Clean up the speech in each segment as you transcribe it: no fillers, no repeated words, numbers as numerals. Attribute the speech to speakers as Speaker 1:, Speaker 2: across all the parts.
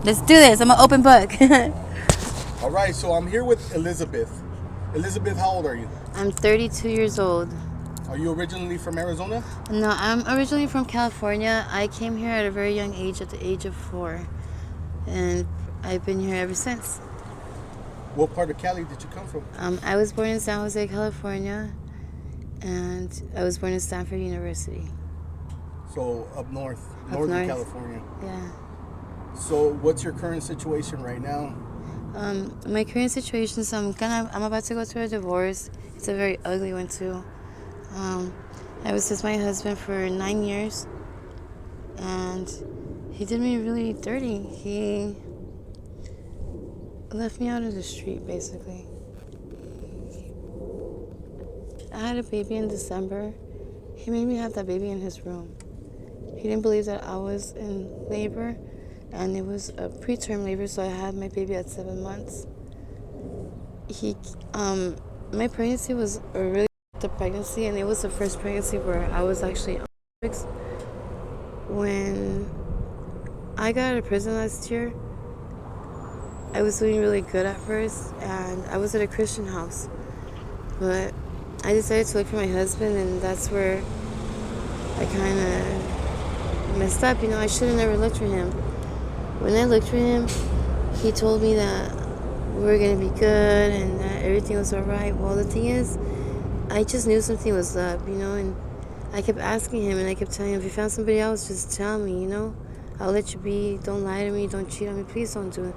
Speaker 1: Let's do this. I'm an open book.
Speaker 2: All right, so I'm here with Elizabeth. Elizabeth, how old are you?
Speaker 1: I'm 32 years old.
Speaker 2: Are you originally from Arizona?
Speaker 1: No, I'm originally from California. I came here at a very young age, at the age of 4. And I've been here ever since.
Speaker 2: What part of Cali did you come from?
Speaker 1: I was born in San Jose, California. And I was born at Stanford University.
Speaker 2: So up north,
Speaker 1: Up
Speaker 2: Northern
Speaker 1: north.
Speaker 2: California.
Speaker 1: Yeah.
Speaker 2: So what's your current situation right now?
Speaker 1: My current situation is I'm about to go through a divorce. It's a very ugly one too. I was with my husband for 9 years, and he did me really dirty. He left me out in the street, basically. I had a baby in December. He made me have that baby in his room. He didn't believe that I was in labor, and it was a preterm labor, so I had my baby at 7 months. My pregnancy was a really pregnancy, and it was the first pregnancy where I was actually on drugs. When I got out of prison last year, I was doing really good at first, and I was at a Christian house. But I decided to look for my husband, and that's where I kind of messed up. I should have never looked for him. When I looked for him, he told me that we were going to be good and that everything was all right. Well, the thing is, I just knew something was up, and I kept asking him, and I kept telling him, if you found somebody else, just tell me, I'll let you be. Don't lie to me. Don't cheat on me. Please don't do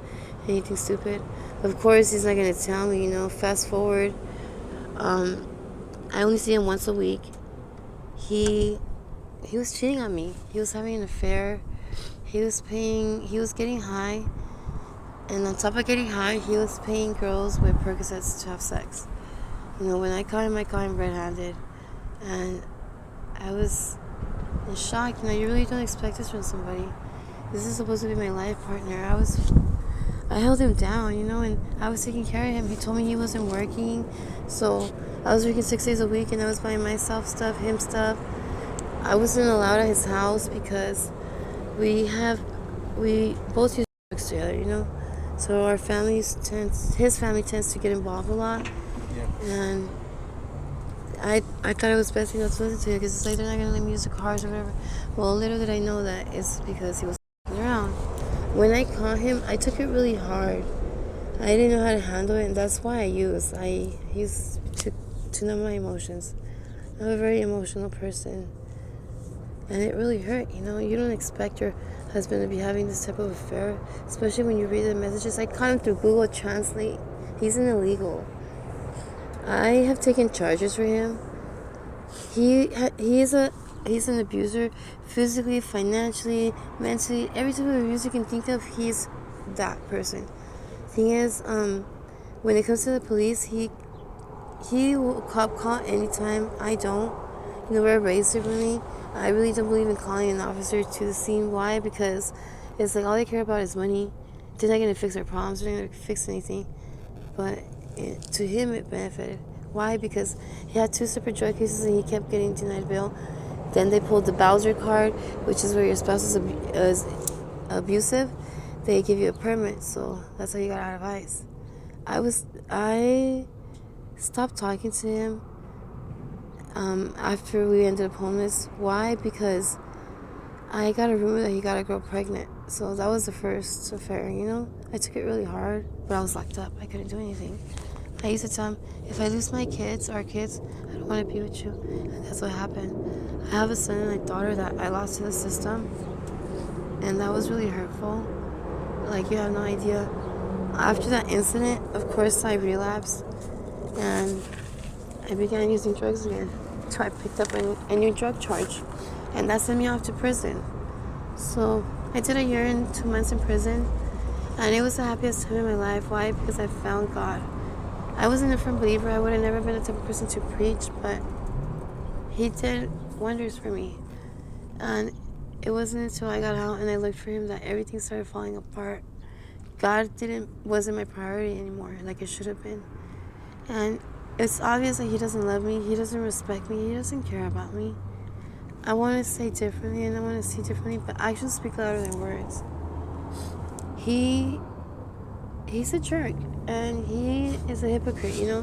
Speaker 1: anything stupid. Of course, he's not going to tell me, Fast forward. I only see him once a week. He was cheating on me. He was having an affair. He was getting high. And on top of getting high, he was paying girls with Percocets to have sex. When I caught him red-handed. And I was in shock. You really don't expect this from somebody. This is supposed to be my life partner. I held him down, and I was taking care of him. He told me he wasn't working. So I was working 6 days a week, and I was buying myself stuff, him stuff. I wasn't allowed at his house because we both use drugs together, So his family tends to get involved a lot.
Speaker 2: Yeah.
Speaker 1: And I thought it was best to listen to him because it's like they're not going to let me use the cars or whatever. Well, little did I know that it's because he was around. When I caught him, I took it really hard. I didn't know how to handle it, and that's why I used to numb my emotions. I'm a very emotional person. And it really hurt, You don't expect your husband to be having this type of affair, especially when you read the messages. I caught him through Google Translate. He's an illegal. I have taken charges for him. He's an abuser, physically, financially, mentally, every type of abuse you can think of. He's that person. Thing is, when it comes to the police, he will call anytime. I don't. We're raised differently. I really don't believe in calling an officer to the scene. Why? Because it's like all they care about is money. They're not going to fix their problems. They're not going to fix anything. But to him, it benefited. Why? Because he had 2 separate drug cases and he kept getting denied bail. Then they pulled the Bowser card, which is where your spouse is abusive. They give you a permit, so that's how you got out of ICE. I stopped talking to him after we ended up homeless. Why? Because I got a rumor that he got a girl pregnant. So that was the first affair, I took it really hard, but I was locked up. I couldn't do anything. I used to tell him, if I lose our kids, I don't want to be with you. And that's what happened. I have a son and a daughter that I lost to the system. And that was really hurtful. Like, you have no idea. After that incident, of course, I relapsed. And I began using drugs again. So I picked up a new drug charge. And that sent me off to prison. So I did 1 year and 2 months in prison. And it was the happiest time in my life. Why? Because I found God. I wasn't a firm believer. I would have never been the type of person to preach. But he did wonders for me. And it wasn't until I got out and I looked for him that everything started falling apart. God wasn't my priority anymore like it should have been. And it's obvious that he doesn't love me. He doesn't respect me. He doesn't care about me. I want to say differently and I want to see differently, but actions speak louder than words. he's a jerk, and he is a hypocrite, you know?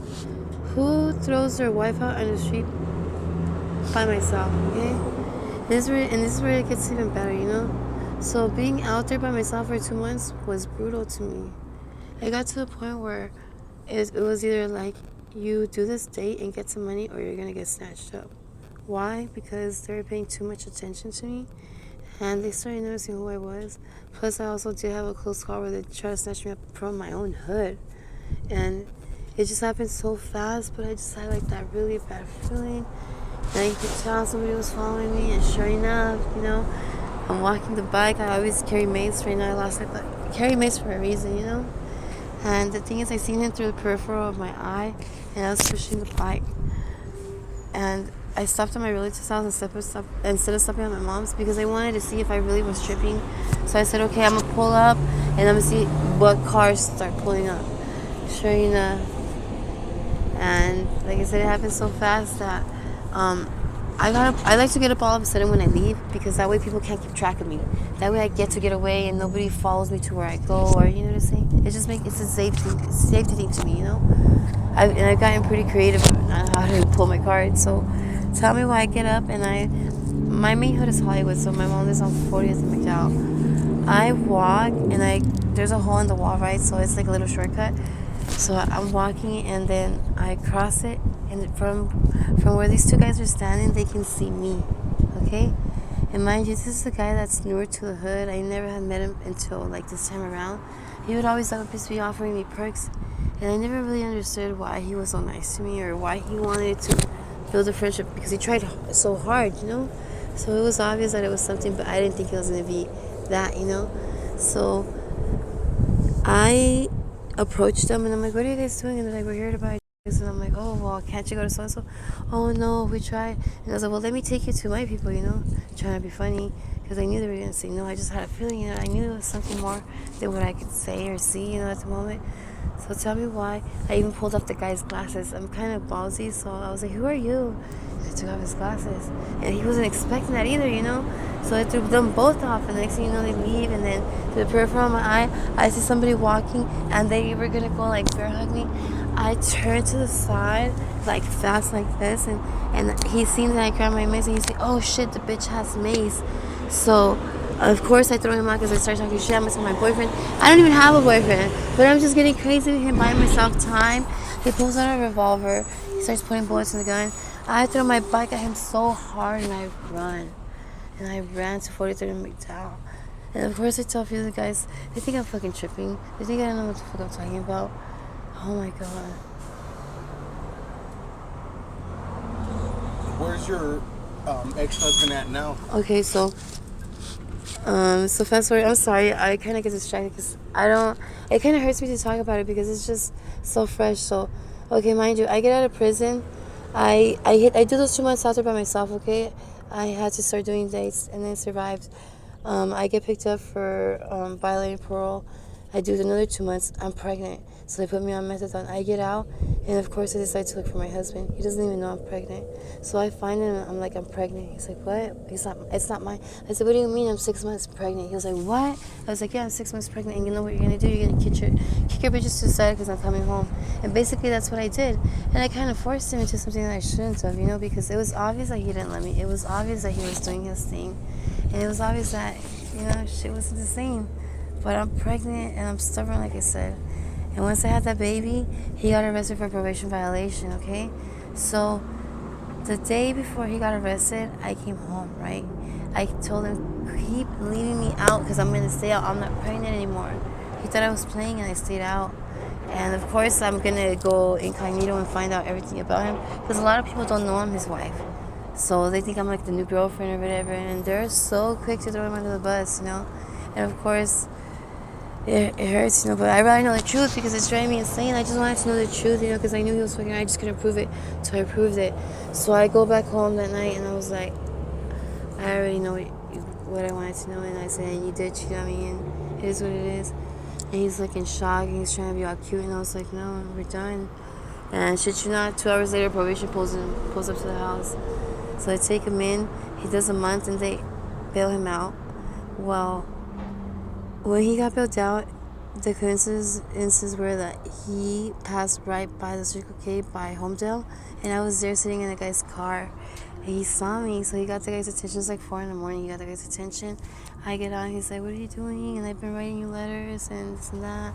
Speaker 1: Who throws their wife out on the street by myself, okay? This is where it gets even better, you know? So being out there by myself for 2 months was brutal to me. It got to the point where it was either like, you do this date and get some money, or you're gonna get snatched up. Why? Because they were paying too much attention to me, and they started noticing who I was. Plus, I also did have a close call where they tried to snatch me up from my own hood, and it just happened so fast. But I just had like that really bad feeling, and you could tell somebody was following me. And sure enough, you know, I'm walking the bike. I always carry mace. Right now, I lost it, but I carry mace for a reason, you know. And the thing is, I seen him through the peripheral of my eye, and I was pushing the bike. And I stopped at my relative's house instead of stopping at my mom's, because I wanted to see if I really was tripping. So I said, okay, I'm gonna pull up and I'm gonna see what cars start pulling up. Sure enough. And like I said, it happened so fast that I like to get up all of a sudden when I leave, because that way people can't keep track of me. That way I get to get away and nobody follows me to where I go, or you know what I'm saying? It's a safety thing to me, you know. I've gotten pretty creative on how to pull my card. So tell me why I get up, and my main hood is Hollywood, so my mom lives on 40th and McDowell. I walk, and there's a hole in the wall, right? So it's like a little shortcut. So I'm walking, and then I cross it, and from where these two guys are standing, they can see me, okay? And mind you, this is the guy that's newer to the hood. I never had met him until like this time around. He would always be offering me perks, and I never really understood why he was so nice to me, or why he wanted to build a friendship, because he tried so hard, you know? So it was obvious that it was something, but I didn't think it was going to be that, you know? So I approached them, and I'm like, what are you guys doing? And they're like, we're here to buy this. And I'm like, oh, well, can't you go to so-and-so? Oh, no, we tried. And I was like, well, let me take you to my people, you know? Trying to be funny, because I knew they were going to say no. I just had a feeling, you know, I knew it was something more than what I could say or see, you know, at the moment. So tell me why. I even pulled off the guy's glasses. I'm kind of ballsy, so I was like, who are you? And I took off his glasses. And he wasn't expecting that either, you know? So I threw them both off, and the next thing you know, they leave, and then to the peripheral of my eye, I see somebody walking, and they were going to go, like, bear hug me. I turned to the side, like, fast like this, and he seen that I grabbed my mace, and he's like, oh, shit, the bitch has mace. So of course, I throw him out because I start talking shit. I'm with my boyfriend. I don't even have a boyfriend, but I'm just getting crazy with him, buying myself time. He pulls out a revolver. He starts putting bullets in the gun. I throw my bike at him so hard, and I run. And I ran to 43rd and McDowell. And of course, I tell a few of the guys, they think I'm fucking tripping. They think I don't know what the fuck I'm talking about. Oh my god.
Speaker 2: Where's your ex-husband at now?
Speaker 1: Okay, so fast forward. I'm sorry, I kind of get distracted because it kind of hurts me to talk about it because it's just so fresh. So, okay, mind you, I get out of prison. I do those 2 months out there by myself. Okay, I had to start doing dates, and then survived. I get picked up for violating parole. I do another 2 months. I'm pregnant, so they put me on methadone. I get out, and of course I decide to look for my husband. He doesn't even know I'm pregnant. So I find him, and I'm like, I'm pregnant. He's like, what? It's not mine. I said, what do you mean I'm 6 months pregnant? He was like, what? I was like, yeah, I'm 6 months pregnant, and you know what you're gonna do? You're gonna kick your bitches to the side because I'm coming home. And basically that's what I did. And I kind of forced him into something that I shouldn't have, you know, because it was obvious that he didn't let me. It was obvious that he was doing his thing, and it was obvious that, you know, shit wasn't the same. But I'm pregnant, and I'm stubborn, like I said. And once I had that baby, he got arrested for probation violation, okay? So the day before he got arrested, I came home, right? I told him, keep leaving me out because I'm going to stay out. I'm not pregnant anymore. He thought I was playing, and I stayed out. And of course, I'm going to go incognito and find out everything about him, because a lot of people don't know I'm his wife. So they think I'm like the new girlfriend or whatever, and they're so quick to throw him under the bus, you know? And of course, it hurts, you know, but I rather know the truth because it's driving me insane. I just wanted to know the truth, you know, because I knew he was fucking. I just couldn't prove it, so I proved it. So I go back home that night, and I was like, I already know what I wanted to know, and I said, and you did cheat on me, and it is what it is. And he's like in shock, and he's trying to be all cute, and I was like, no, we're done. And shit you not, 2 hours later, probation pulls up to the house. So I take him in. He does a month, and they bail him out. Well, When he got bailed out, the coincidences were that he passed right by the Circle K by Homedale, and I was there sitting in the guy's car. And he saw me, so he got the guy's attention. It's like 4 in the morning. He got the guy's attention. I get out, he's like, "What are you doing?" And I've been writing you letters and this and that.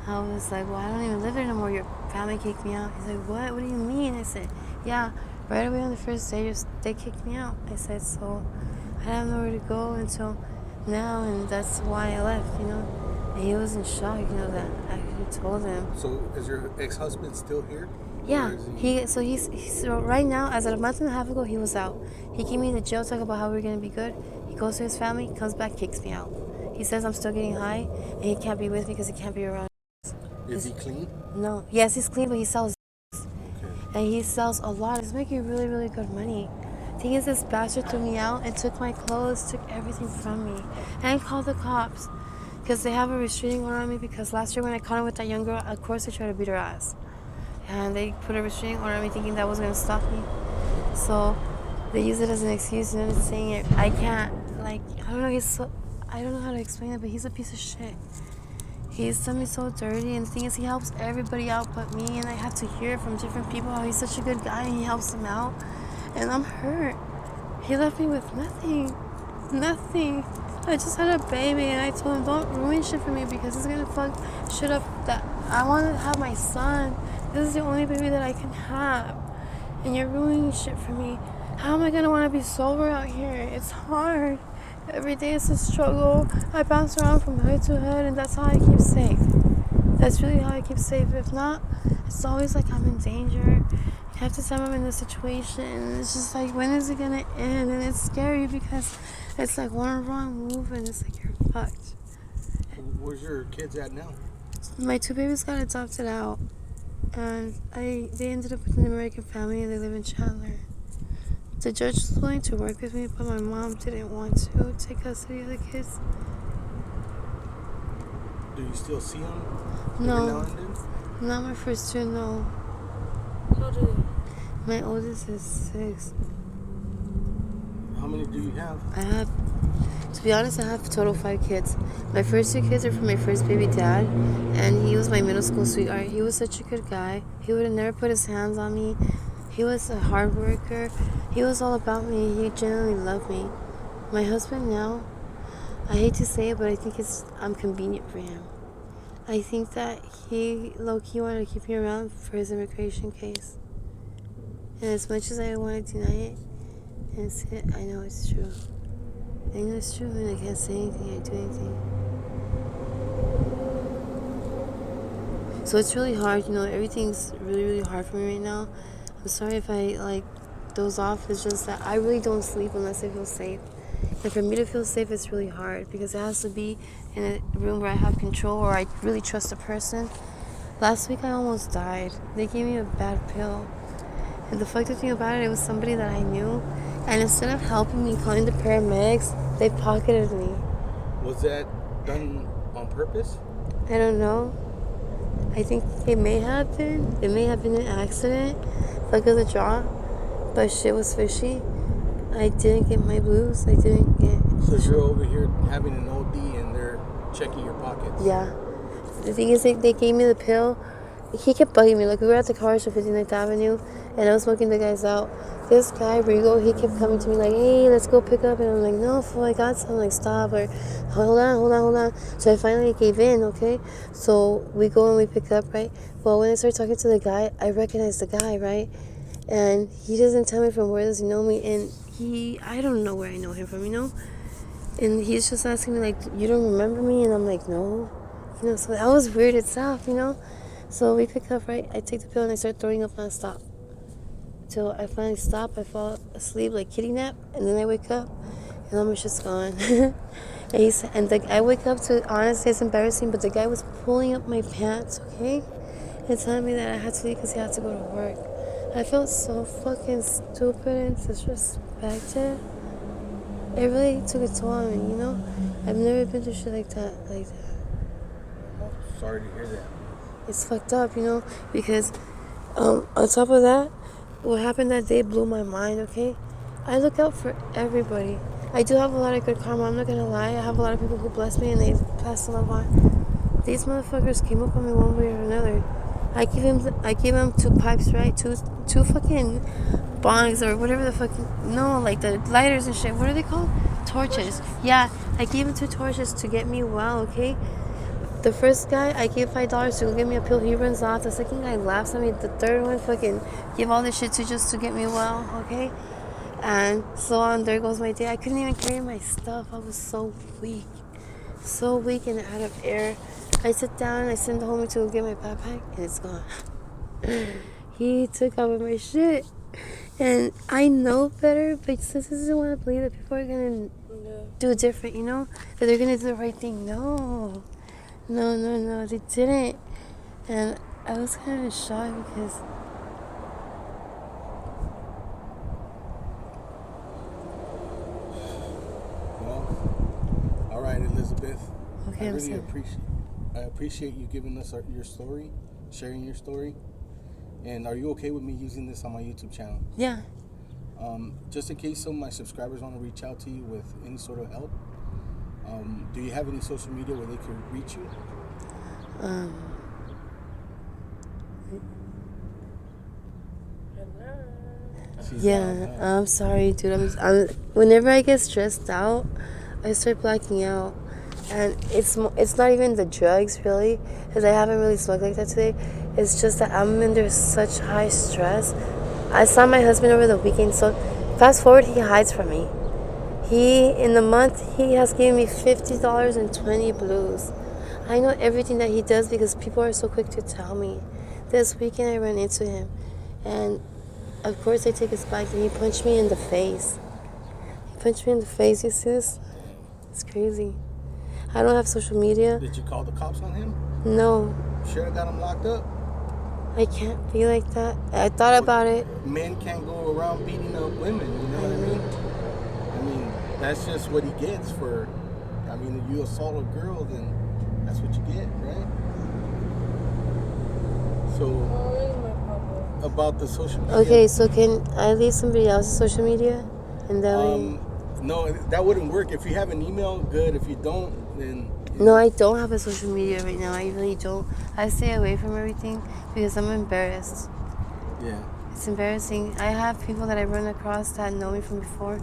Speaker 1: I was like, "Well, I don't even live there no more. Your family kicked me out." He's like, "What? What do you mean?" I said, "Yeah, right away on the first day, they kicked me out." I said, "So I have nowhere to go until now, and that's why I left, you know." And he was in shock, you know, that I actually told him.
Speaker 2: So is your ex-husband still here?
Speaker 1: Yeah, he's right now, as of a month and a half ago, he was out. He came me to jail, talk about how we're gonna be good. He goes to his family, comes back, kicks me out. He says I'm still getting high, and he can't be with me because he can't be around.
Speaker 2: Is he clean?
Speaker 1: No, yes, he's clean, but he sells,
Speaker 2: Okay.
Speaker 1: and he sells a lot. He's making really, really good money. Thing is, this bastard threw me out and took my clothes, took everything from me, and called the cops because they have a restraining order on me. Because last year when I caught him with that young girl, of course they tried to beat her ass. And they put a restraining order on me thinking that was going to stop me. So they use it as an excuse, and I'm saying it. I can't, like, I don't know, I don't know how to explain it, but he's a piece of shit. He's done me so dirty, and the thing is, he helps everybody out but me, and I have to hear from different people how he's such a good guy and he helps them out. And I'm hurt. He left me with nothing. Nothing. I just had a baby, and I told him, don't ruin shit for me because it's going to fuck shit up that I want to have my son. This is the only baby that I can have, and you're ruining shit for me. How am I gonna want to be sober out here? It's hard. Every day it's a struggle. I bounce around from head to head, and that's how I keep safe. That's really how I keep safe. If not, it's always like I'm in danger. Half the time I'm in this situation, and it's just like, when is it gonna end? And it's scary because it's like one wrong move, and it's like you're fucked.
Speaker 2: Where's your kids at now?
Speaker 1: My 2 babies got adopted out. And they ended up with an American family, and they live in Chandler. The judge was willing to work with me, but my mom didn't want to take custody of the kids.
Speaker 2: Do you still see them?
Speaker 1: No, not my first 2, no.
Speaker 3: How old are they?
Speaker 1: My oldest is 6.
Speaker 2: How many do you have?
Speaker 1: To be honest, I have a total 5 kids. My first 2 kids are from my first baby dad, and he was my middle school sweetheart. He was such a good guy. He would have never put his hands on me. He was a hard worker. He was all about me. He genuinely loved me. My husband now, I hate to say it, but I think I'm convenient for him. I think that he low-key wanted to keep me around for his immigration case. And as much as I want to deny it and say it, I know it's true. I know it's true, and I can't say anything or do anything. So it's really hard, you know, everything's really, really hard for me right now. I'm sorry if I, like, doze off. It's just that I really don't sleep unless I feel safe. And for me to feel safe, it's really hard because it has to be in a room where I have control or I really trust a person. Last week, I almost died. They gave me a bad pill. And the fucked up thing about it was somebody that I knew. And instead of helping me, calling the paramedics, they pocketed me.
Speaker 2: Was that done on purpose?
Speaker 1: I don't know. I think it may have been. It may have been an accident, luck of the draw, but shit was fishy. I didn't get my blues. I didn't get.
Speaker 2: So you're over here having an OD and they're checking your pockets.
Speaker 1: Yeah. The thing is, they gave me the pill. He kept bugging me. Like, we were at the car show, 59th Avenue, and I was smoking the guys out. This guy, Rigo, he kept coming to me like, "Hey, let's go pick up." And I'm like, "No, fool, I got some." Like, "Stop," or hold on. So I finally gave in, okay? So we go and we pick up, right? Well, when I started talking to the guy, I recognized the guy, right? And he doesn't tell me from where does he know me. And I don't know where I know him from, you know? And he's just asking me, like, "You don't remember me?" And I'm like, "No." You know, so that was weird itself, you know? So we pick up, right? I take the pill and I start throwing up non-stop. Till I finally stop, I fall asleep, like kitty nap, and then I wake up, and I'm just gone. I wake up to, honestly, it's embarrassing, but the guy was pulling up my pants, okay? And telling me that I had to leave because he had to go to work. I felt so fucking stupid and disrespected. It really took a toll on me, you know? I've never been through shit like that.
Speaker 2: Oh, sorry to hear that.
Speaker 1: It's fucked up, you know, because on top of that, what happened that day blew my mind, okay? I look out for everybody. I do have a lot of good karma. I'm not gonna lie. I have a lot of people who bless me and they pass the love on. These motherfuckers came up on me one way or another. I gave him 2 pipes, right? Two fucking bongs or whatever the fucking like the lighters and shit. What are they called? Torches. Yeah, I gave him 2 torches to get me well. Okay. The first guy, I gave $5 to go get me a pill. He runs off. The second guy laughs at me. The third one, fucking give all this shit to just to get me well. Okay. And so on, there goes my day. I couldn't even carry my stuff. I was so weak and out of air. I sit down, I send the homie to go get my backpack, and it's gone. He took all of my shit. And I know better, but since I doesn't want to believe that people are going to do different, that they're going to do the right thing. No, they didn't. And I was kind of shocked because
Speaker 2: All right, Elizabeth.
Speaker 1: okay,
Speaker 2: I appreciate you giving us your story, sharing your story. And are you okay with me using this on my YouTube channel?
Speaker 1: Yeah.
Speaker 2: Just in case some of my subscribers want to reach out to you with any sort of help, do you have any social media where they can reach you?
Speaker 1: I'm sorry, dude. Whenever I get stressed out, I start blacking out, and it's not even the drugs really, because I haven't really smoked like that today. It's just that I'm under such high stress. I saw my husband over the weekend, so fast forward, he hides from me. In the month, he has given me $50 and 20 blues. I know everything that he does because people are so quick to tell me. This weekend I ran into him, and of course I take his bike and he punched me in the face. You see this? It's crazy. I don't have social media.
Speaker 2: Did you call the cops on him?
Speaker 1: No.
Speaker 2: Should have got him locked up.
Speaker 1: I can't be like that. I thought about it.
Speaker 2: Men can't go around beating up women, you know what I mean? I mean, that's just what he gets for, if you assault a girl, then that's what you get, right? So, about the social media.
Speaker 1: Okay, so can I leave somebody else's social media? And then
Speaker 2: no, that wouldn't work. If you have an email, good. If you don't, then...
Speaker 1: No, I don't have a social media right now. I really don't. I stay away from everything because I'm embarrassed.
Speaker 2: Yeah.
Speaker 1: It's embarrassing. I have people that I run across that know me from before,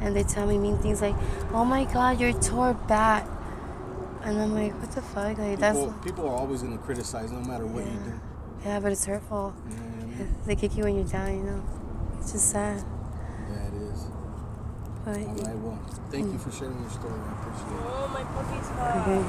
Speaker 1: and they tell me mean things like, "Oh my God, you're tore bat," and I'm like, "What the fuck?" Like
Speaker 2: people are always gonna criticize no matter what you do.
Speaker 1: Yeah, but it's hurtful.
Speaker 2: You know what I mean?
Speaker 1: They kick you when you're down. It's just sad.
Speaker 2: Yeah, it is.
Speaker 1: But,
Speaker 2: all right, well, thank you for sharing your story. I appreciate it.
Speaker 3: Oh, my puppy's hot.
Speaker 1: Okay.